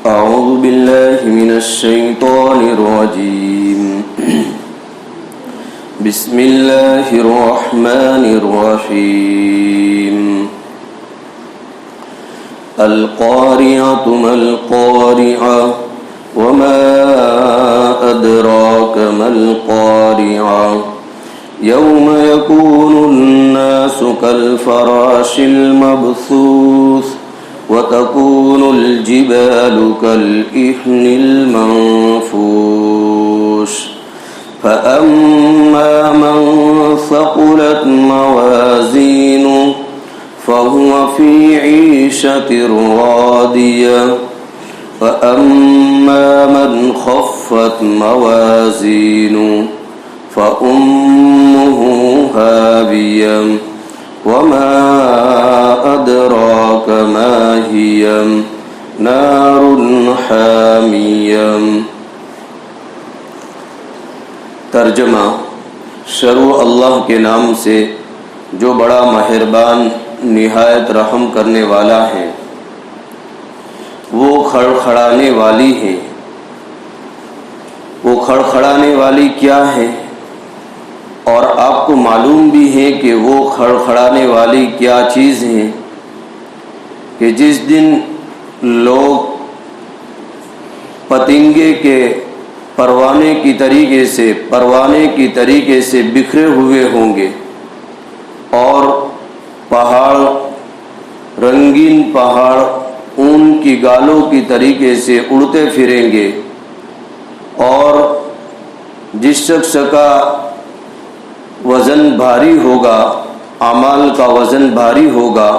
أعوذ بالله من الشيطان الرجيم بسم الله الرحمن الرحيم القارعة ما القارعة وما أدراك ما القارعة يوم يكون الناس كالفراش المبثوث وتكون الجبال كالإحن المنفوش فأما من ثقلت موازينه فهو في عيشة راضية وأما من خفت موازينه فأمه هاوية وما أدراك ما هي نار حامية۔ ترجمہ: شروع اللہ کے نام سے جو بڑا مہربان نہایت رحم کرنے والا ہے۔ وہ کھڑکھڑانے والی ہے۔ وہ کھڑکھڑانے والی کیا ہے؟ اور آپ کو معلوم بھی ہے کہ وہ کھڑکھڑانے والی کیا چیز ہے کہ جس دن لوگ پتنگے کے پروانے کی طریقے سے بکھرے ہوئے ہوں گے اور پہاڑ، رنگین پہاڑ اون کی گالوں کی طریقے سے اڑتے پھریں گے، اور جس شخص کا وزن بھاری ہوگا، اعمال کا وزن بھاری ہوگا،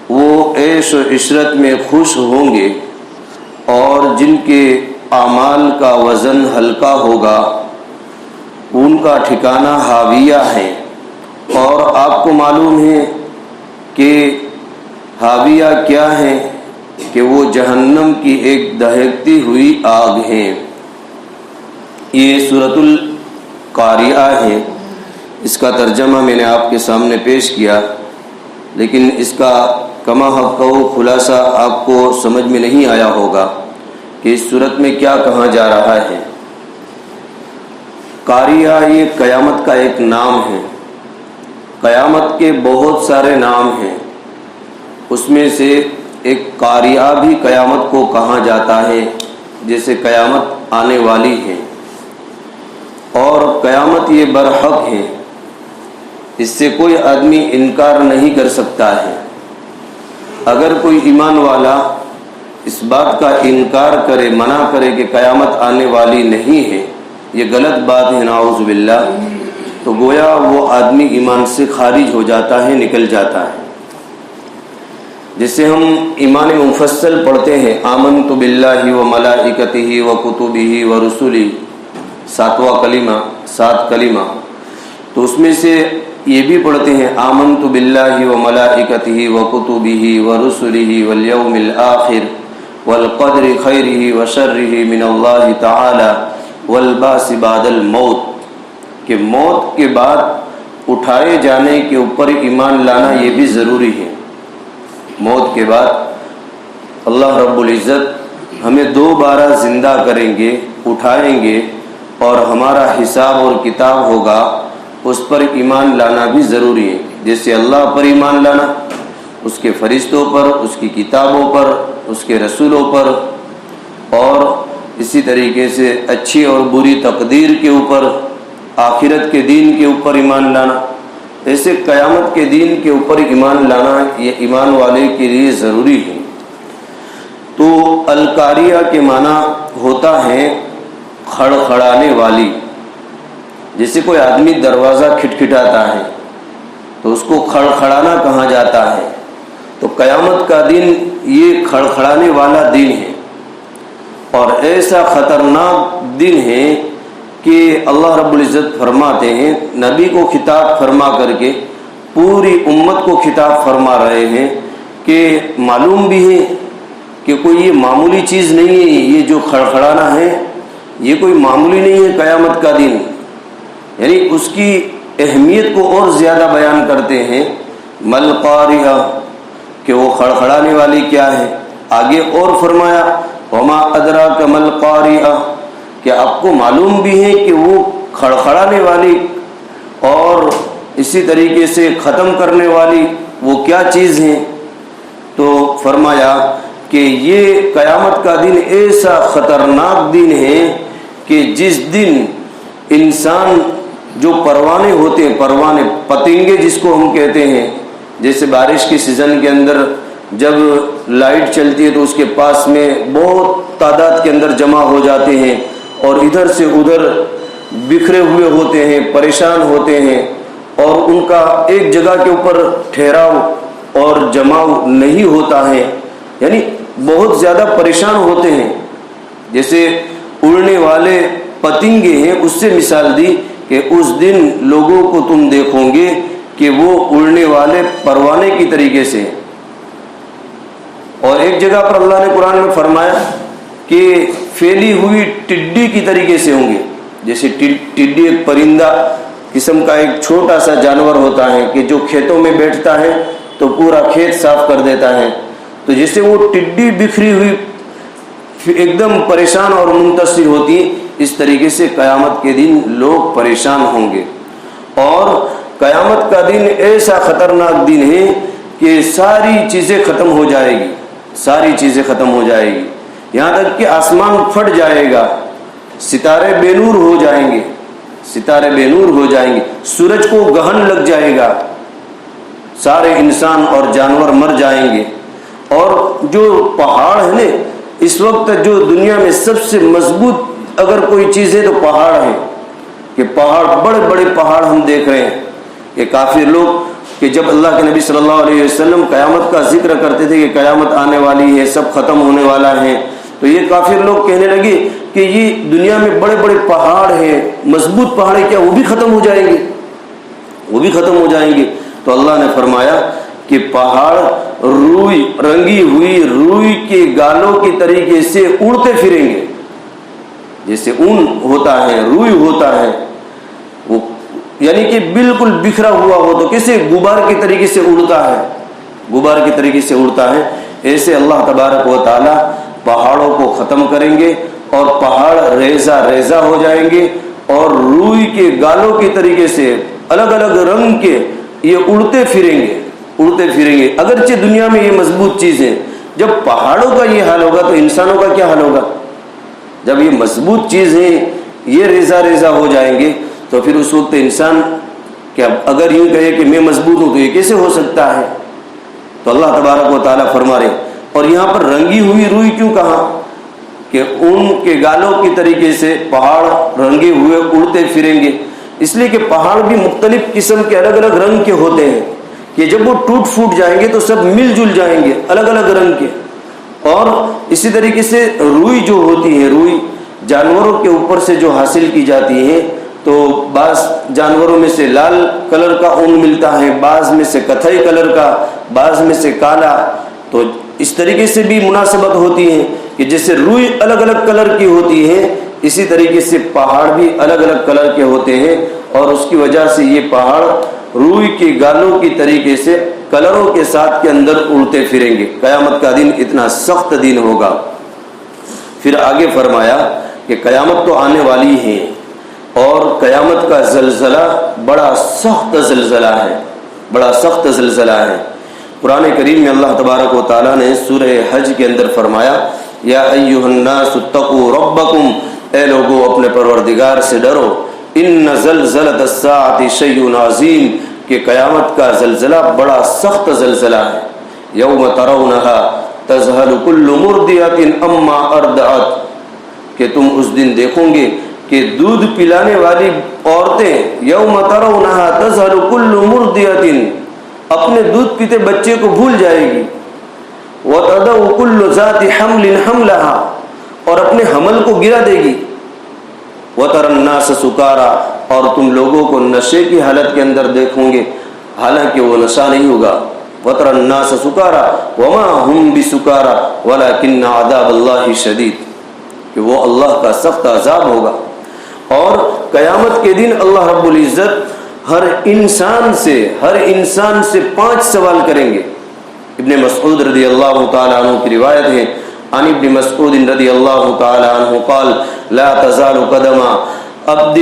وہ عیش و عشرت میں خوش ہوں گے، اور جن کے اعمال کا وزن ہلکا ہوگا ان کا ٹھکانہ حاویہ ہے۔ اور آپ کو معلوم ہے کہ حاویہ کیا ہے کہ وہ جہنم کی ایک دہکتی ہوئی آگ ہے۔ یہ سورۃ القاریعہ ہے۔ اس کا ترجمہ میں نے آپ کے سامنے پیش کیا، لیکن اس کا کما حق خلاصہ آپ کو سمجھ میں نہیں آیا ہوگا کہ اس صورت میں کیا کہا جا رہا ہے۔ قاریعہ یہ قیامت کا ایک نام ہے۔ قیامت کے بہت سارے نام ہیں، اس میں سے ایک قاریعہ بھی قیامت کو کہا جاتا ہے، جیسے قیامت آنے والی ہے، اور قیامت یہ برحق ہے، اس سے کوئی آدمی انکار نہیں کر سکتا ہے۔ اگر کوئی ایمان والا اس بات کا انکار کرے، منع کرے کہ قیامت آنے والی نہیں ہے، یہ غلط بات ہے، نعوذ باللہ، تو گویا وہ آدمی ایمان سے خارج ہو جاتا ہے، نکل جاتا ہے۔ جسے ہم ایمان مفصل پڑھتے ہیں، آمنت باللہ و ملائکتہ و کتبہ و رسلہ، 7 کلمہ، تو اس میں سے یہ بھی پڑھتے ہیں آمنت باللہ و ملائکتہ و کتبہ و رسلہ والیوم الآخر والقدر خیرہ و شرہ من اللہ تعالی والبعث بعد الموت، کہ موت کے بعد اٹھائے جانے کے اوپر ایمان لانا یہ بھی ضروری ہے۔ موت کے بعد اللہ رب العزت ہمیں دوبارہ زندہ کریں گے، اٹھائیں گے، اور ہمارا حساب اور کتاب ہوگا، اس پر ایمان لانا بھی ضروری ہے۔ جیسے اللہ پر ایمان لانا، اس کے فرشتوں پر، اس کی کتابوں پر، اس کے رسولوں پر، اور اسی طریقے سے اچھی اور بری تقدیر کے اوپر، آخرت کے دین کے اوپر ایمان لانا، ایسے قیامت کے دین کے اوپر ایمان لانا یہ ایمان والے کے لیے ضروری ہے۔ تو القاریہ کے معنی ہوتا ہے کھڑکھڑانے والی۔ جیسے کوئی آدمی دروازہ کھٹکھٹاتا ہے تو اس کو کھڑکھڑانا کہا جاتا ہے، تو قیامت کا دن یہ کھڑکھڑانے والا دن ہے، اور ایسا خطرناک دن ہے کہ اللہ رب العزت فرماتے ہیں، نبی کو خطاب فرما کر کے پوری امت کو خطاب فرما رہے ہیں کہ معلوم بھی ہے کہ کوئی یہ معمولی چیز نہیں ہے، یہ جو کھڑکھڑانا ہے یہ کوئی معمولی نہیں ہے۔ قیامت کا دن یعنی اس کی اہمیت کو اور زیادہ بیان کرتے ہیں۔ مل قاریہ، کہ وہ کھڑکھڑانے والی کیا ہے۔ آگے اور فرمایا وما ادراک ما القاریہ، کہ آپ کو معلوم بھی ہے کہ وہ کھڑکھڑانے والی اور اسی طریقے سے ختم کرنے والی وہ کیا چیز ہیں؟ تو فرمایا کہ یہ قیامت کا دن ایسا خطرناک دن ہے کہ جس دن انسان جو پروانے ہوتے ہیں، پروانے پتنگے جس کو ہم کہتے ہیں، جیسے بارش کی سیزن کے اندر جب لائٹ چلتی ہے تو اس کے پاس میں بہت تعداد کے اندر جمع ہو جاتے ہیں اور ادھر سے ادھر بکھرے ہوئے ہوتے ہیں، پریشان ہوتے ہیں، اور ان کا ایک جگہ کے اوپر ٹھہراؤ اور جماؤ نہیں ہوتا ہے، یعنی بہت زیادہ پریشان ہوتے ہیں۔ جیسے اڑنے والے پتنگے ہیں، اس سے مثال دی کہ اس دن لوگوں کو تم دیکھو گے کہ وہ اڑنے والے پروانے کی طریقے سے۔ اور ایک جگہ پر اللہ نے قرآن میں فرمایا کہ پھیلی ہوئی ٹڈی کی طریقے سے ہوں گے۔ جیسے ٹڈی ایک پرندہ قسم کا ایک چھوٹا سا جانور ہوتا ہے کہ جو کھیتوں میں بیٹھتا ہے تو پورا کھیت صاف کر دیتا ہے، تو جیسے وہ ٹڈی بکھری ہوئی ایک دم پریشان اور منتصر ہوتی، اس طریقے سے قیامت کے دن لوگ پریشان ہوں گے۔ اور قیامت کا دن ایسا خطرناک دن ہے کہ ساری چیزیں ختم ہو جائے گی، ساری چیزیں ختم ہو جائے گی، یہاں تک کہ آسمان پھٹ جائے گا، ستارے بے نور ہو جائیں گے، ستارے بے نور ہو جائیں گے، سورج کو گہن لگ جائے گا، سارے انسان اور جانور مر جائیں گے۔ اور جو پہاڑ ہے نا، اس وقت جو دنیا میں سب سے مضبوط اگر کوئی چیز ہے تو پہاڑ ہے، کہ پہاڑ بڑے بڑے پہاڑ ہم دیکھ رہے ہیں کہ کافر لوگ کہ جب اللہ کے نبی صلی اللہ علیہ وسلم قیامت کا ذکر کرتے تھے کہ قیامت آنے والی ہے، سب ختم ہونے والا ہے، تو یہ کافر لوگ کہنے لگے کہ یہ دنیا میں بڑے بڑے پہاڑ ہیں، مضبوط پہاڑ ہیں، کیا وہ بھی ختم ہو جائیں گے؟ وہ بھی ختم ہو جائیں گے۔ تو اللہ نے فرمایا کہ پہاڑ روئی، رنگی ہوئی روئی کے گالوں کے طریقے سے اڑتے پھریں گے، جیسے اون ہوتا ہے، روئی ہوتا ہے، وہ یعنی کہ بالکل بکھرا ہوا ہو تو کیسے غبار کے طریقے سے اڑتا ہے، غبار کے طریقے سے اڑتا ہے، ایسے اللہ تبارک و تعالی پہاڑوں کو ختم کریں گے اور پہاڑ ریزہ ریزہ ہو جائیں گے، اور روئی کے گالوں کے طریقے سے الگ الگ رنگ کے یہ اڑتے پھریں گے، اڑتے پھریں گے۔ اگرچہ دنیا میں یہ مضبوط چیز ہے، جب پہاڑوں کا یہ حال ہوگا تو انسانوں کا کیا حال ہوگا؟ جب یہ مضبوط چیز ہے یہ ریزہ ریزہ ہو جائیں گے تو پھر اس وقت انسان کیا اگر یوں کہے کہ میں مضبوط ہوں تو یہ کیسے ہو سکتا ہے؟ تو اللہ تبارک و تعالیٰ فرما رہے، اور یہاں پر رنگی ہوئی روئی کیوں کہا؟ کہ ان کے گالوں کی طریقے سے پہاڑ رنگے ہوئے اڑتے پھریں گے، اس لیے کہ پہاڑ بھی مختلف قسم کے الگ الگ رنگ کے ہوتے ہیں کہ جب وہ ٹوٹ پھوٹ جائیں گے تو سب مل جل جائیں گے الگ الگ رنگ کے۔ اور اسی طریقے سے روئی جو ہوتی ہے، روئی جانوروں کے اوپر سے جو حاصل کی جاتی ہے، تو بعض جانوروں میں سے لال کلر کا اون ملتا ہے، بعض میں سے کتھئی کلر کا، بعض میں سے کالا، تو اس طریقے سے بھی مناسبت ہوتی ہے کہ جیسے روئی الگ الگ کلر کی ہوتی ہے، اسی طریقے سے پہاڑ بھی الگ الگ کلر کے ہوتے ہیں، اور اس کی وجہ سے یہ پہاڑ روئی کے گالوں کی طریقے سے کلروں کے ساتھ کے اندر اڑتے پھریں گے۔ قیامت کا دن اتنا سخت دن ہوگا۔ پھر آگے فرمایا کہ قیامت تو آنے والی ہے، اور قیامت کا زلزلہ بڑا سخت زلزلہ ہے، بڑا سخت زلزلہ ہے۔ قرآن کریم میں اللہ تبارک و تعالیٰ نے سورہ حج کے اندر فرمایا، یا ایھا الناس اتقوا ربکم، اے لوگو اپنے پروردگار سے ڈرو، ان زلزلۃ الساعۃ شیء عظیم، کہ قیامت کا زلزلہ بڑا سخت زلزلہ ہے۔ یوم ترونھا تذہل کل مرضعۃ عما ارضعت، کہ تم اس دن دیکھو گے کہ دودھ پلانے والی عورتیں، یوم ترونھا تذہل کل مرضعۃ، اپنے دودھ پیتے بچے کو بھول جائے گی، وتضع کل ذات حمل حملها، اور اپنے حمل کو گرا دے گی، وتری الناس سکارا، اور تم لوگوں کو نشے کی حالت کے اندر دیکھو گے، حالانکہ وہ نشہ نہیں ہوگا، وتری الناس سکارا وما هم بسکارا ولکن عذاب اللہ شدید، کہ وہ اللہ کا سخت عذاب ہوگا۔ اور قیامت کے دن اللہ رب العزت ہر انسان سے 5 سوال کریں گے۔ ابن مسعود رضی اللہ تعالیٰ عنہ کی روایت ہے، عن ابن مسعود رضی اللہ تعالی عنہ قال لا تزال قدم عبد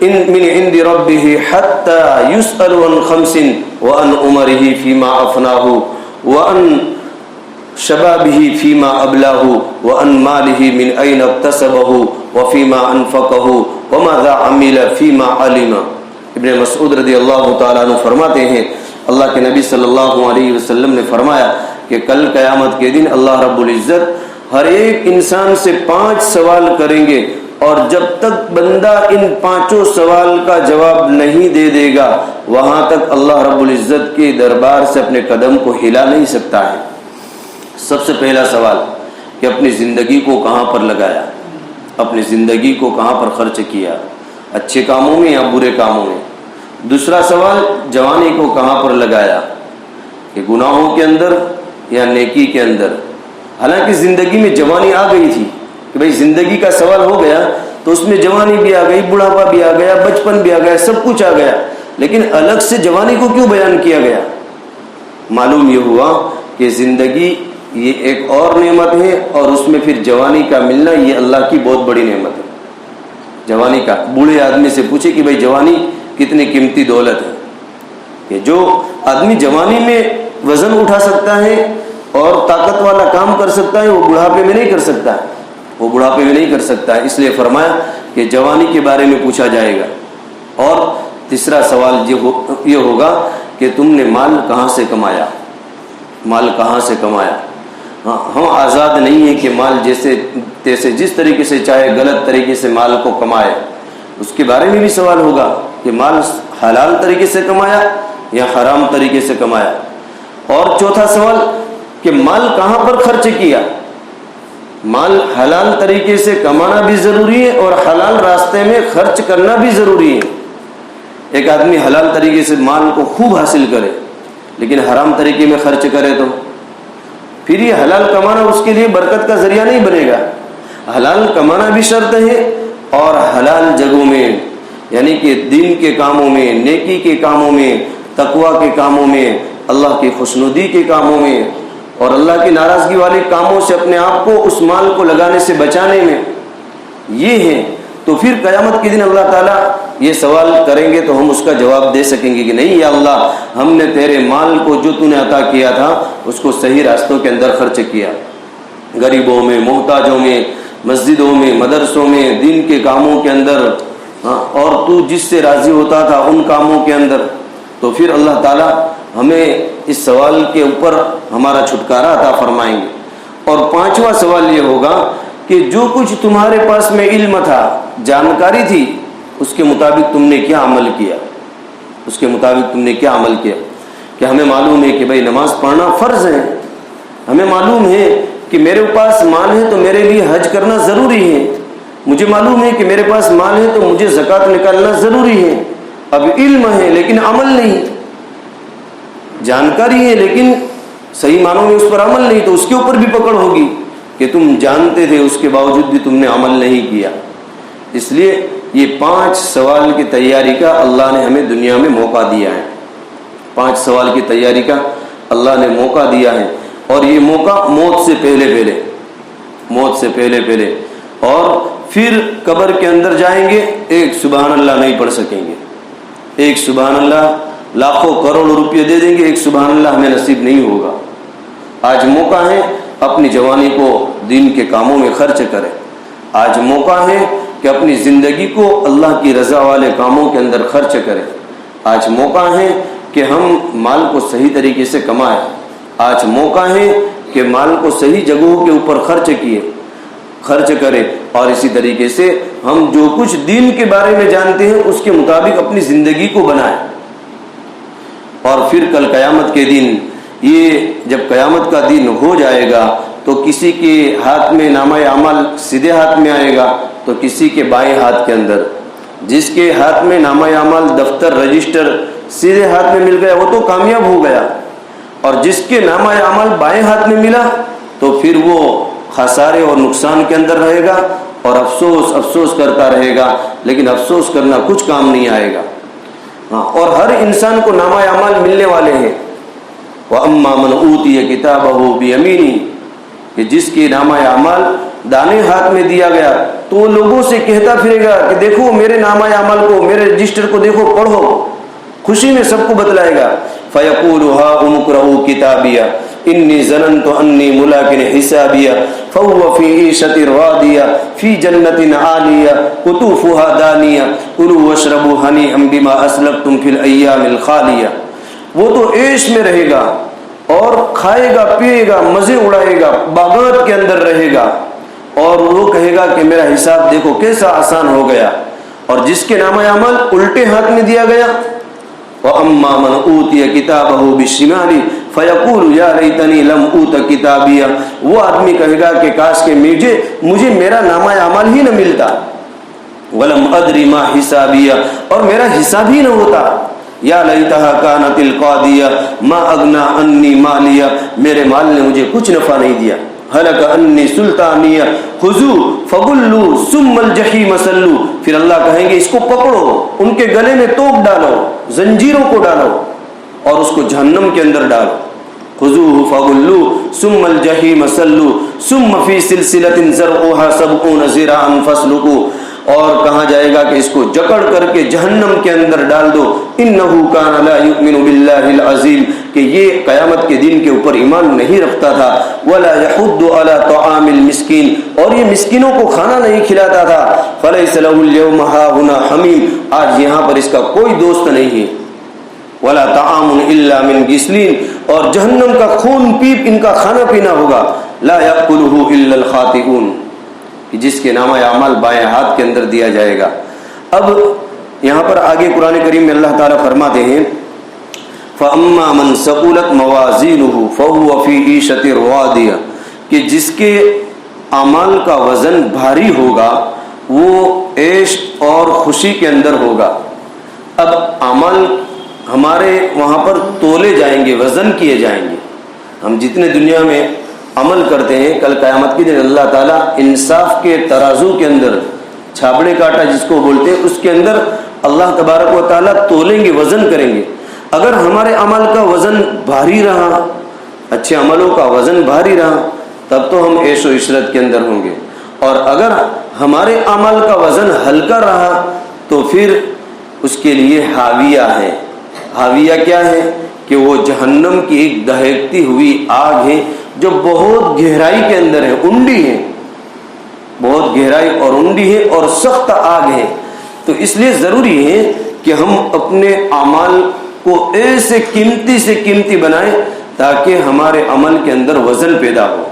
من عند ربه حتى يسأل عن خمس وعن عمره فيما أفناه وعن شبابه فيما أبلاه وعن ماله من أين اكتسبه وفيما أنفقه وماذا عمل فيما علم. ابن مسعود رضی اللہ تعالیٰ عنہ فرماتے ہیں اللہ کے نبی صلی اللہ علیہ وسلم نے فرمایا کہ کل قیامت کے دن اللہ رب العزت ہر ایک انسان سے 5 سوال کریں گے، اور جب تک بندہ ان 5 سوال کا جواب نہیں دے دے گا وہاں تک اللہ رب العزت کے دربار سے اپنے قدم کو ہلا نہیں سکتا ہے. سب سے پہلا سوال کہ اپنی زندگی کو کہاں پر لگایا، اپنی زندگی کو کہاں پر خرچ کیا، اچھے کاموں میں یا برے کاموں میں. دوسرا سوال جوانی کو کہاں پر لگایا، کہ گناہوں کے اندر یا نیکی کے اندر. حالانکہ زندگی میں جوانی آ گئی تھی کہ بھئی زندگی کا سوال ہو گیا تو اس میں جوانی بھی آ گئی، بڑھاپا بھی آ گیا، بچپن بھی آ گیا، سب کچھ آ گیا، لیکن الگ سے جوانی کو کیوں بیان کیا گیا؟ معلوم یہ ہوا کہ زندگی یہ ایک اور نعمت ہے، اور اس میں پھر جوانی کا ملنا یہ اللہ کی بہت بڑی نعمت ہے. جوانی کا بوڑھے آدمی سے پوچھے کہ بھئی جوانی کتنی قیمتی دولت ہے، کہ جو آدمی جوانی میں وزن اٹھا سکتا ہے اور طاقت والا کام کر سکتا ہے وہ بڑھاپے میں نہیں کر سکتا ہے، وہ بڑھاپے میں نہیں کر سکتا ہے. اس لیے فرمایا کہ جوانی کے بارے میں پوچھا جائے گا. اور تیسرا سوال یہ ہوگا کہ تم نے مال کہاں سے کمایا، مال کہاں سے کمایا. ہم آزاد نہیں ہیں کہ مال جیسے تیسے جس طریقے سے چاہے غلط طریقے سے مال کو کمائے. اس کے بارے میں بھی سوال ہوگا کہ مال حلال طریقے سے کمایا یا حرام طریقے سے کمایا. اور چوتھا سوال کہ مال کہاں پر خرچ کیا. مال حلال طریقے سے کمانا بھی ضروری ہے اور حلال راستے میں خرچ کرنا بھی ضروری ہے. ایک آدمی حلال طریقے سے مال کو خوب حاصل کرے لیکن حرام طریقے میں خرچ کرے تو پھر یہ حلال کمانا اس کے لیے برکت کا ذریعہ نہیں بنے گا. حلال کمانا بھی شرط ہے، اور حلال جگہوں میں یعنی کہ دین کے کاموں میں، نیکی کے کاموں میں، تقوی کے کاموں میں، اللہ کی خوشنودی کے کاموں میں اور اللہ کی ناراضگی والے کاموں سے اپنے آپ کو اس مال کو لگانے سے بچانے میں یہ ہے. تو پھر قیامت کے دن اللہ تعالیٰ یہ سوال کریں گے تو ہم اس کا جواب دے سکیں گے کہ نہیں یا اللہ، ہم نے تیرے مال کو جو تو نے عطا کیا تھا اس کو صحیح راستوں کے اندر خرچ کیا، غریبوں میں، محتاجوں میں، مسجدوں میں، مدرسوں میں، دین کے کاموں کے اندر، اور تو جس سے راضی ہوتا تھا ان کاموں کے اندر. تو پھر اللہ تعالیٰ ہمیں اس سوال کے اوپر ہمارا چھٹکارا عطا فرمائیں گے. اور 5واں سوال یہ ہوگا کہ جو کچھ تمہارے پاس میں علم تھا، جانکاری تھی، اس کے مطابق تم نے کیا عمل کیا، اس کے مطابق تم نے کیا عمل کیا. کہ ہمیں معلوم ہے کہ بھئی نماز پڑھنا فرض ہے، ہمیں معلوم ہے کہ میرے پاس مال ہے تو میرے لیے حج کرنا ضروری ہے، مجھے معلوم ہے کہ میرے پاس مال ہے تو مجھے زکوٰۃ نکالنا ضروری ہے. اب علم ہے لیکن عمل نہیں، جانکاری ہے لیکن صحیح معنوں میں اس پر عمل نہیں، تو اس کے اوپر بھی پکڑ ہوگی کہ تم جانتے تھے اس کے باوجود بھی تم نے عمل نہیں کیا. اس لیے یہ 5 سوال کی تیاری کا اللہ نے ہمیں دنیا میں موقع دیا ہے. 5 سوال کی تیاری کا اللہ نے موقع دیا ہے، اور یہ موقع موت سے پہلے پہلے. اور پھر قبر کے اندر جائیں گے، ایک سبحان اللہ نہیں پڑھ سکیں گے، ایک سبحان اللہ لاکھوں کروڑوں روپے دے دیں گے، ایک سبحان اللہ ہمیں نصیب نہیں ہوگا. آج موقع ہے اپنی جوانی کو دین کے کاموں میں خرچ کریں. آج موقع ہے کہ اپنی زندگی کو اللہ کی رضا والے کاموں کے اندر خرچ کریں. آج موقع ہے کہ ہم مال کو صحیح طریقے سے کمائیں. آج موقع ہے کہ مال کو صحیح جگہوں کے اوپر خرچ کریں، اور اسی طریقے سے ہم جو کچھ دین کے بارے میں جانتے ہیں اس کے مطابق اپنی زندگی کو بنائیں. اور پھر کل قیامت کے دن، یہ جب قیامت کا دن ہو جائے گا تو کسی کے ہاتھ میں نامہ اعمال سیدھے ہاتھ میں آئے گا تو کسی کے بائیں ہاتھ کے اندر. جس کے ہاتھ میں نامہ اعمال دفتر رجسٹر سیدھے ہاتھ میں مل گیا وہ تو کامیاب ہو گیا، اور جس کے نامہ اعمال بائیں ہاتھ میں ملا تو پھر وہ خسارے اور نقصان کے اندر رہے گا اور افسوس کرتا رہے گا، لیکن افسوس کرنا کچھ کام نہیں آئے گا. اور ہر انسان کو نامہ اعمال ملنے والے ہیں. وَأَمَّا مَنْ أُوتِيَ كِتَابَهُ بِيَمِينِهِ، کہ جس کی نامہ اعمال دانے ہاتھ میں دیا گیا تو وہ لوگوں سے کہتا پھرے گا کہ دیکھو میرے نامہ اعمال کو، میرے رجسٹر کو دیکھو، پڑھو، خوشی میں سب کو بتلائے گا. فَيَقُولُ هَاؤُمُ اقْرَءُوا كِتَابِيَهْ إِنِّي ظَنَنْتُ أَنِّي مُلَاقٍ حِسَابِيَهْ فَهُوَ فِي عِيشَةٍ رَاضِيَةٍ فِي جَنَّةٍ عَالِيَةٍ قُطُوفُهَا دَانِيَةٌ كُلُوا وَاشْرَبُوا هَنِيئًا بِمَا أَسْلَفْتُمْ فِي الْأَيَّامِ الْخَالِيَةِ. وہ تو عیش میں رہے گا اور کھائے گا، پیے گا، مزے اڑائے گا، باغات کے اندر رہے گا، اور وہ کہے گا کہ میرا حساب دیکھو کیسا آسان ہو گیا. اور جس کے نامہ اعمال الٹے ہاتھ میں دیا گیا، وَأَمَّا مَنْ أُوتِيَ كِتَابَهُ بِالشِّمَالِ فَيَقُولُ يَا لَيْتَنِي لَمْ أُوتَ كِتَابِيَهْ. وہ آدمی کہے گا کہ کاش کہ مجھے میرا نامہ اعمال ہی نہ ملتا. وَلَمْ أَدْرِ مَا حِسَابِيَهْ، اور میرا حساب ہی نہ ہوتا. یا لیتہا کانت القاضیہ ما اغنی عنی مالیہ، میرے مال نے مجھے کچھ نفع نہیں دیا. ہلک انی سلطانیہ خذوا فغلوا ثم الجحیم صلوا. پھر اللہ کہیں گے اس کو پکڑو، ان کے گلے میں توپ ڈالو، زنجیروں کو ڈالو اور اس کو جہنم کے اندر ڈالو. خذوه فغلوا ثم الجحیم صلوا ثم فی سلسلۃ ذرعها 70 ذراعا فاسلکوا. اور کہا جائے گا کہ اس کو جکڑ کر کے جہنم کے اندر ڈال دو. انہو کان لا یؤمن باللہ العظیم، کہ یہ قیامت کے دن کے اوپر ایمان نہیں رکھتا تھا. ولا یحض علی طعام المسکین، اور یہ مسکینوں کو کھانا نہیں کھلاتا تھا. فلیس له اليوم هاهنا حمیم، آج یہاں پر اس کا کوئی دوست نہیں ہے. ولا طعام الا من غسلین، اور جہنم کا خون پیپ ان کا کھانا پینا ہوگا. لا یاکلہ الا الخاطئون، جس کے نامہ اعمال بائیں ہاتھ کے اندر دیا جائے گا. اب یہاں پر آگے قرآن کریم میں اللہ تعالیٰ فرماتے ہیں فَأَمَّا مَنْ ثَقُلَتْ مَوَازِينُهُ فَهُوَ فِي عِيشَةٍ رَاضِيَةٍ، کہ جس کے اعمال کا وزن بھاری ہوگا وہ عیش اور خوشی کے اندر ہوگا. اب اعمال ہمارے وہاں پر تولے جائیں گے، وزن کیے جائیں گے. ہم جتنے دنیا میں عمل کرتے ہیں، کل قیامت کے دن اللہ تعالیٰ انصاف کے ترازو کے اندر، چھاپڑے کاٹا جس کو بولتے ہیں، اس کے اندر اللہ تبارک و تعالیٰ تولیں گے، وزن کریں گے. اگر ہمارے عمل کا وزن بھاری رہا، اچھے عملوں کا وزن بھاری رہا، تب تو ہم عیش و عشرت کے اندر ہوں گے. اور اگر ہمارے عمل کا وزن ہلکا رہا تو پھر اس کے لیے حاویہ ہے. حاویہ کیا ہے؟ کہ وہ جہنم کی ایک دہکتی ہوئی آگ ہے جو بہت گہرائی کے اندر ہے، انڈی ہے، بہت گہرائی اور انڈی ہے اور سخت آگ ہے. تو اس لیے ضروری ہے کہ ہم اپنے اعمال کو ایسے قیمتی سے قیمتی بنائیں تاکہ ہمارے عمل کے اندر وزن پیدا ہو.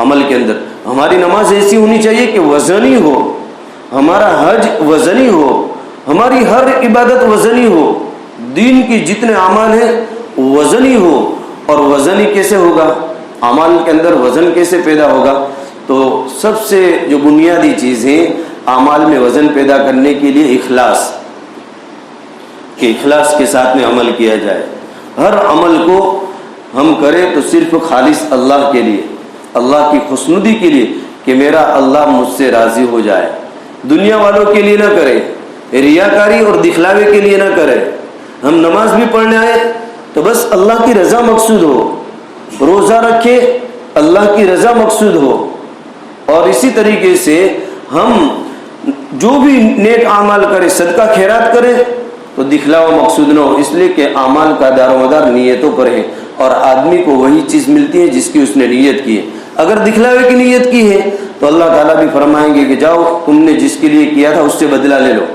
عمل کے اندر ہماری نماز ایسی ہونی چاہیے کہ وزنی ہو، ہمارا حج وزنی ہو، ہماری ہر عبادت وزنی ہو، دین کی جتنے اعمال ہیں وزنی ہو. اور وزنی کیسے ہوگا؟ اعمال کے اندر وزن کیسے پیدا ہوگا؟ تو سب سے جو بنیادی چیز ہے اعمال میں وزن پیدا کرنے کے لیے اخلاص، کہ اخلاص کے ساتھ میں عمل کیا جائے. ہر عمل کو ہم کریں تو صرف خالص اللہ کے لیے، اللہ کی خوشنودی کے لیے، کہ میرا اللہ مجھ سے راضی ہو جائے. دنیا والوں کے لیے نہ کرے، ریاکاری اور دکھلاوے کے لیے نہ کرے. ہم نماز بھی پڑھنے آئے تو بس اللہ کی رضا مقصود ہو، روزہ رکھے اللہ کی رضا مقصود ہو. اور اسی طریقے سے ہم جو بھی نیک اعمال کریں، صدقہ خیرات کریں تو دکھلاوا مقصود نہ ہو، اس لیے کہ اعمال کا دار و مدار نیتوں پر ہے اور آدمی کو وہی چیز ملتی ہے جس کی اس نے نیت کی ہے. اگر دکھلاوے کی نیت کی ہے تو اللہ تعالیٰ بھی فرمائیں گے کہ جاؤ تم نے جس کے لیے کیا تھا اس سے بدلہ لے لو.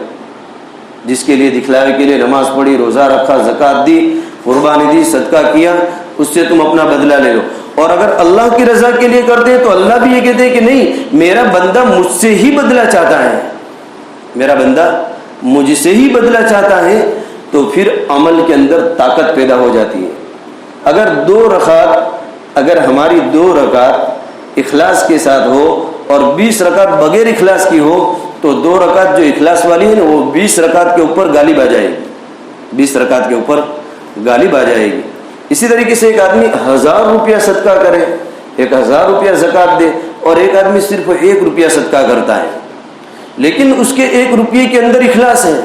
جس کے لیے دکھلاوے کے لیے نماز پڑھی، روزہ رکھا، زکوٰۃ دی، قربانی دی، صدقہ کیا، اس سے تم اپنا بدلہ لے لو. اور اگر اللہ کی رضا کے لیے کرتے ہیں تو اللہ بھی یہ کہتے ہیں کہ نہیں، میرا بندہ مجھ سے ہی بدلہ چاہتا ہے، میرا بندہ مجھ سے ہی بدلہ چاہتا ہے. تو پھر عمل کے اندر طاقت پیدا ہو جاتی ہے. اگر ہماری 2 رکعت اخلاص کے ساتھ ہو اور 20 رکعت بغیر اخلاص کی ہو تو 2 رکعت جو اخلاص والی ہے نا وہ 20 رکعت کے اوپر غالب آ جائے گی، 20 رکعت کے اوپر غالب آ جائے گی. اسی طریقے سے ایک آدمی 1000 روپیہ صدقہ کرے، 1000 روپیہ زکوٰۃ دے، اور ایک آدمی صرف 1 روپیہ صدقہ کرتا ہے، لیکن اس کے 1 روپیے کے اندر اخلاص ہے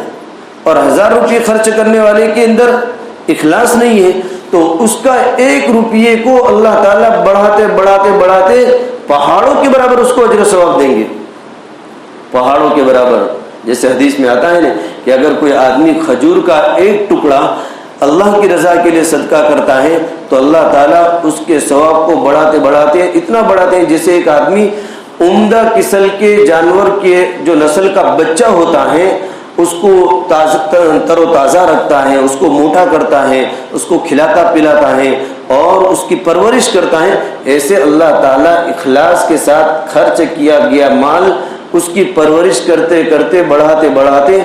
اور 1000 روپیے خرچ کرنے والے کے اندر اخلاص نہیں ہے، تو اس کا 1 روپیے کو اللہ تعالیٰ بڑھاتے بڑھاتے بڑھاتے پہاڑوں کے برابر اس کو اجر و ثواب دیں گے، پہاڑوں کے برابر۔ جیسے حدیث میں آتا ہے نا کہ اگر کوئی آدمی کھجور کا 1 ٹکڑا اللہ کی رضا کے لیے صدقہ کرتا ہے تو اللہ تعالیٰ اس کے ثواب کو بڑھاتے بڑھاتے اتنا بڑھاتے ہیں جیسے ایک آدمی عمدہ قسم کے جانور کے جو نسل کا بچہ ہوتا ہے اس کو تر و تازہ رکھتا ہے، اس کو موٹا کرتا ہے، اس کو کھلاتا پلاتا ہے اور اس کی پرورش کرتا ہے، ایسے اللہ تعالیٰ اخلاص کے ساتھ خرچ کیا گیا مال اس کی پرورش کرتے کرتے بڑھاتے بڑھاتے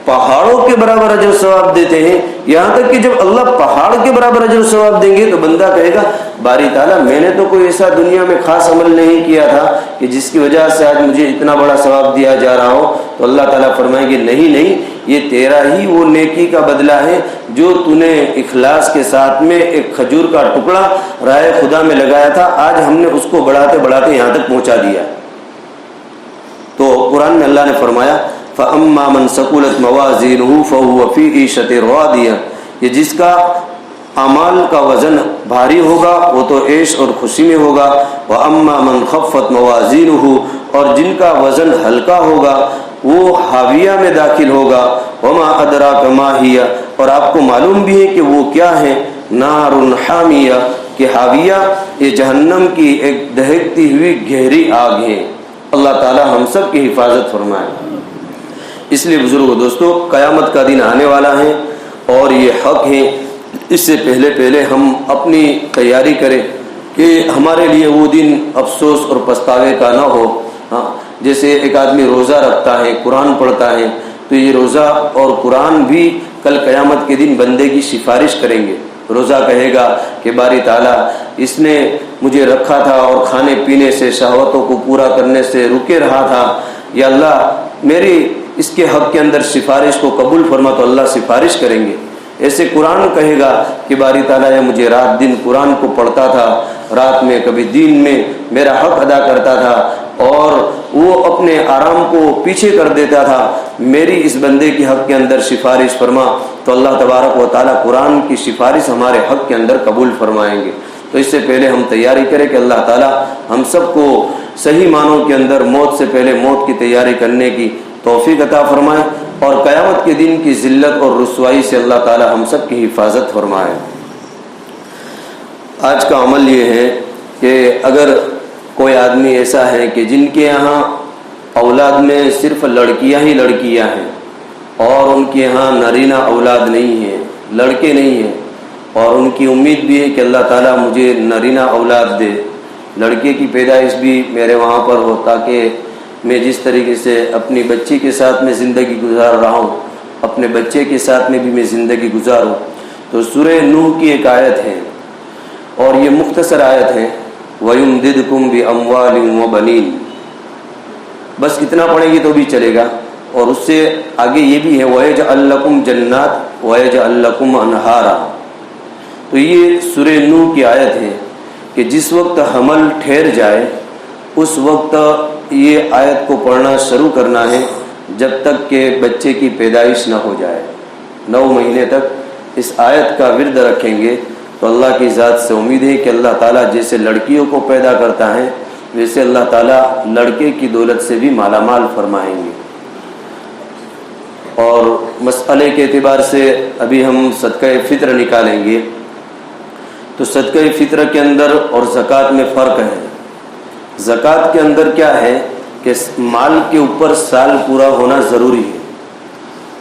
پہاڑوں کے برابر اجر و ثواب دیتے ہیں۔ یہاں تک کہ جب اللہ پہاڑ کے برابر اجر و ثواب دیں گے تو بندہ کہے گا باری تعالیٰ میں نے تو کوئی ایسا دنیا میں خاص عمل نہیں کیا تھا کہ جس کی وجہ سے آج مجھے اتنا بڑا ثواب دیا جا رہا ہو، تو اللہ تعالیٰ فرمائیں گے نہیں، یہ تیرا ہی وہ نیکی کا بدلہ ہے جو تو نے اخلاص کے ساتھ میں ایک کھجور کا ٹکڑا راہ خدا میں لگایا تھا، آج ہم نے اس کو بڑھاتے بڑھاتے یہاں تک پہنچا دیا۔ تو قرآن میں اللہ نے فرمایا فَأَمَّا مَنْ ثَقُلَتْ مَوَازِينُهُ فَهُوَ فِي عِيشَةٍ رَاضِيَةٍ، یہ جس کا اعمال کا وزن بھاری ہوگا وہ تو عیش اور خوشی میں ہوگا۔ وَأَمَّا مَنْ خَفَّتْ مَوَازِينُهُ، اور جن کا وزن ہلکا ہوگا وہ حاویہ میں داخل ہوگا۔ وَمَا أَدْرَاكَ مَا هِيَ، اور آپ کو معلوم بھی ہے کہ وہ کیا ہے، نَارٌ حَامِيَةٌ، کہ حاویہ یہ جہنم کی ایک دہکتی ہوئی گہری آگ ہے۔ اللہ تعالی ہم سب کی حفاظت فرمائے۔ اس لیے بزرگوں دوستو، قیامت کا دن آنے والا ہے اور یہ حق ہے، اس سے پہلے ہم اپنی تیاری کریں کہ ہمارے لیے وہ دن افسوس اور پچھتاوے کا نہ ہو۔ جیسے ایک آدمی روزہ رکھتا ہے، قرآن پڑھتا ہے، تو یہ روزہ اور قرآن بھی کل قیامت کے دن بندے کی سفارش کریں گے۔ روزہ کہے گا کہ باری تعالیٰ اس نے مجھے رکھا تھا اور کھانے پینے سے شہوتوں کو پورا کرنے سے رکے رہا تھا، یا اللہ میری اس کے حق کے اندر سفارش کو قبول فرما، تو اللہ سفارش کریں گے۔ ایسے قرآن کہے گا کہ باری تعالیٰ مجھے رات دن قرآن کو پڑھتا تھا، رات میں کبھی دن میں میرا حق ادا کرتا تھا اور وہ اپنے آرام کو پیچھے کر دیتا تھا، میری اس بندے کے حق کے اندر سفارش فرما، تو اللہ تبارک و تعالیٰ قرآن کی سفارش ہمارے حق کے اندر قبول فرمائیں گے۔ تو اس سے پہلے ہم تیاری کریں کہ اللہ تعالیٰ ہم سب کو صحیح معنوں کے اندر موت سے پہلے موت کی تیاری کرنے کی توفیق عطا فرمائے اور قیامت کے دن کی ذلت اور رسوائی سے اللہ تعالیٰ ہم سب کی حفاظت فرمائے۔ آج کا عمل یہ ہے کہ اگر کوئی آدمی ایسا ہے کہ جن کے یہاں اولاد میں صرف لڑکیاں ہی لڑکیاں ہیں اور ان کے یہاں نرینہ اولاد نہیں ہے، لڑکے نہیں ہیں، اور ان کی امید بھی ہے کہ اللہ تعالیٰ مجھے نرینہ اولاد دے، لڑکے کی پیدائش بھی میرے وہاں پر ہو، تاکہ میں جس طریقے سے اپنی بچی کے ساتھ میں زندگی گزار رہا ہوں اپنے بچے کے ساتھ میں بھی میں زندگی گزاروں۔ تو سورہ نوح کی ایک آیت ہے اور یہ مختصر آیت ہے، وَيُمْدِدْكُمْ بِأَمْوَالٍ وَبَنِينَ، بس اتنا پڑھیں گے تو بھی چلے گا۔ اور اس سے آگے یہ بھی ہے وَيَجْعَلْ لَكُمْ جَنَّاتٍ وَيَجْعَلْ لَكُمْ أَنْهَارًا۔ تو یہ سورہ نوح کی آیت ہے کہ جس وقت حمل ٹھہر جائے اس وقت یہ آیت کو پڑھنا شروع کرنا ہے جب تک کہ بچے کی پیدائش نہ ہو جائے۔ 9 مہینے تک اس آیت کا ورد رکھیں گے تو اللہ کی ذات سے امید ہے کہ اللہ تعالیٰ جیسے لڑکیوں کو پیدا کرتا ہے ویسے اللہ تعالیٰ لڑکے کی دولت سے بھی مالا مال فرمائیں گے۔ اور مسئلے کے اعتبار سے ابھی ہم صدقہ فطر نکالیں گے، تو صدقہ فطر کے اندر اور زکوٰۃ میں فرق ہے۔ زکوٰۃ کے اندر کیا ہے کہ مال کے اوپر سال پورا ہونا ضروری ہے،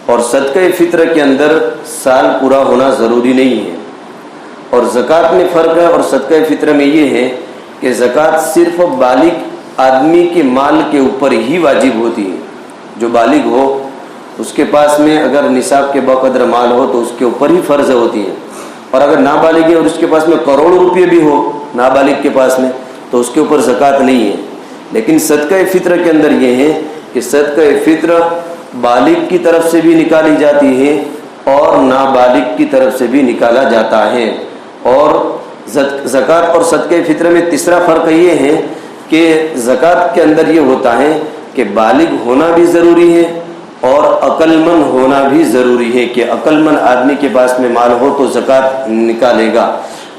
اور صدقہ فطر کے اندر سال پورا ہونا ضروری نہیں ہے۔ اور زکوٰۃ میں فرق ہے، اور صدقہ فطر میں یہ ہے کہ زکوٰۃ صرف بالغ آدمی کے مال کے اوپر ہی واجب ہوتی ہے۔ جو بالغ ہو اس کے پاس میں اگر نصاب کے بقدر مال ہو تو اس کے اوپر ہی فرض ہوتی ہے، اور اگر نابالغ ہے اور اس کے پاس میں کروڑوں روپے بھی ہو نابالغ کے پاس میں تو اس کے اوپر زکوٰۃ نہیں ہے۔ لیکن صدقہ فطر کے اندر یہ ہے کہ صدقہ فطر بالغ کی طرف سے بھی نکالی جاتی ہے اور نابالغ کی طرف سے بھی نکالا جاتا ہے۔ اور زکوٰۃ اور صدقہ فطر میں تیسرا فرق یہ ہے کہ زکوٰۃ کے اندر یہ ہوتا ہے کہ بالغ ہونا بھی ضروری ہے اور عقل مند ہونا بھی ضروری ہے کہ عقل مند آدمی کے پاس میں مال ہو تو زکوٰۃ نکالے گا.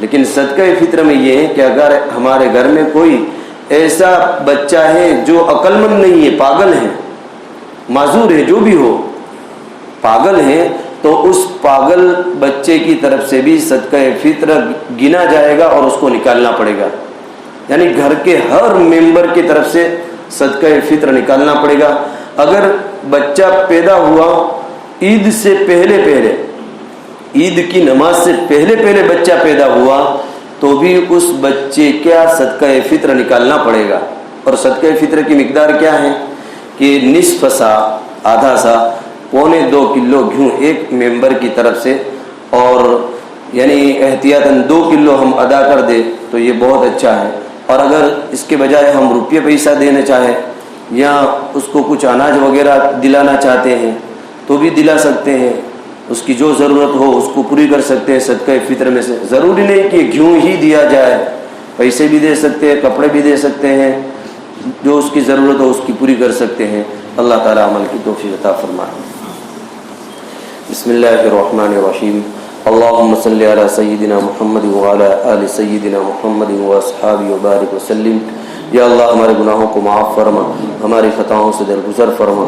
لیکن صدقہ فطر میں یہ ہے کہ اگر ہمارے گھر میں کوئی ایسا بچہ ہے جو عقل مند نہیں ہے، پاگل ہے، معذور ہے، جو بھی ہو پاگل ہے، تو اس پاگل بچے کی طرف سے بھی صدقہ فطر گنا جائے گا اور اس کو نکالنا پڑے گا. یعنی گھر کے ہر ممبر کی طرف سے صدقہ فطر نکالنا پڑے گا. اگر بچہ پیدا ہوا عید سے پہلے، عید کی نماز سے پہلے بچہ پیدا ہوا تو بھی اس بچے کا صدقہ فطر نکالنا پڑے گا. اور صدقہ فطر کی مقدار کیا ہے کہ نصف سا، آدھا سا، 1.25 کلو گھیوں ایک ممبر کی طرف سے، اور یعنی احتیاطاً 2 کلو ہم ادا کر دیں تو یہ بہت اچھا ہے. اور اگر اس کے بجائے ہم روپیہ پیسہ دینا چاہیں یا اس کو کچھ اناج وغیرہ دلانا چاہتے ہیں تو بھی دلا سکتے ہیں. اس کی جو ضرورت ہو اس کو پوری کر سکتے ہیں صدقہ فطر میں سے. ضروری نہیں کہ گھیوں ہی دیا جائے، پیسے بھی دے سکتے ہیں، کپڑے بھی دے سکتے ہیں، جو اس کی ضرورت ہو اس کی پوری کر سکتے ہیں. اللہ تعالیٰ عمل کی توفیق عطا فرمائے. بسم اللہ الرحمن الرحیم. اللہم صلی علی سیدنا محمد وعلی آل سیدنا محمد واصحابہ وبارک وسلم. یا اللہ ہمارے گناہوں کو معاف فرما، ہماری خطاؤں سے درگزر فرما،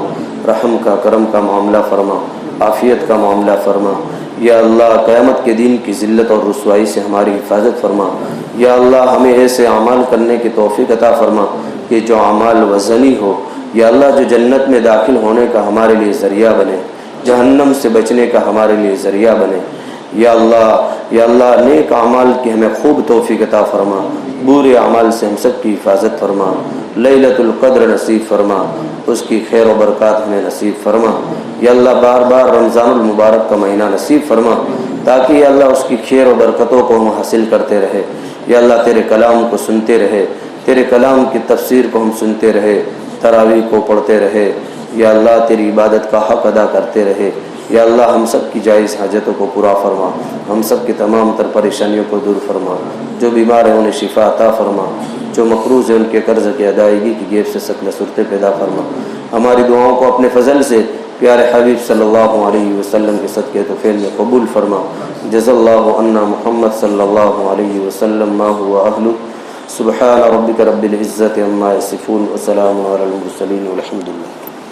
رحم کا کرم کا معاملہ فرما، عافیت کا معاملہ فرما. یا اللہ قیامت کے دن کی ذلت اور رسوائی سے ہماری حفاظت فرما. یا اللہ ہمیں ایسے اعمال کرنے کی توفیق عطا فرما کہ جو اعمال وزنی ہو. یا اللہ جو جنت میں داخل ہونے کا ہمارے لیے ذریعہ بنے، جہنم سے بچنے کا ہمارے لیے ذریعہ بنے. یا اللہ نیک اعمال کی ہمیں خوب توفیق عطا فرما، برے اعمال سے ہم سب کی حفاظت فرما. لیلۃ القدر نصیب فرما، اس کی خیر و برکات ہمیں نصیب فرما. یا اللہ بار بار رمضان المبارک کا مہینہ نصیب فرما تاکہ یا اللہ اس کی خیر و برکتوں کو ہم حاصل کرتے رہے. یا اللہ تیرے کلام کو سنتے رہے، تیرے کلام کی تفسیر کو ہم سنتے رہے، تراویح کو پڑھتے رہے. یا اللہ تیری عبادت کا حق ادا کرتے رہے. یا اللہ ہم سب کی جائز حاجتوں کو پورا فرما، ہم سب کی تمام تر پریشانیوں کو دور فرما. جو بیمار ہیں انہیں شفا عطا فرما، جو مقروض ہیں ان کے قرض کی ادائیگی کی گیب سے سکن صورتیں پیدا فرما. ہماری دعاؤں کو اپنے فضل سے پیارے حبیب صلی اللہ علیہ وسلم کے صدقے طفیل میں قبول فرما. جزا اللہ عنا محمد صلی اللہ علیہ وسلم ما هو اہلہ. سبحان ربک رب العزت عما یصفون وسلام علی المرسلین والحمد للہ.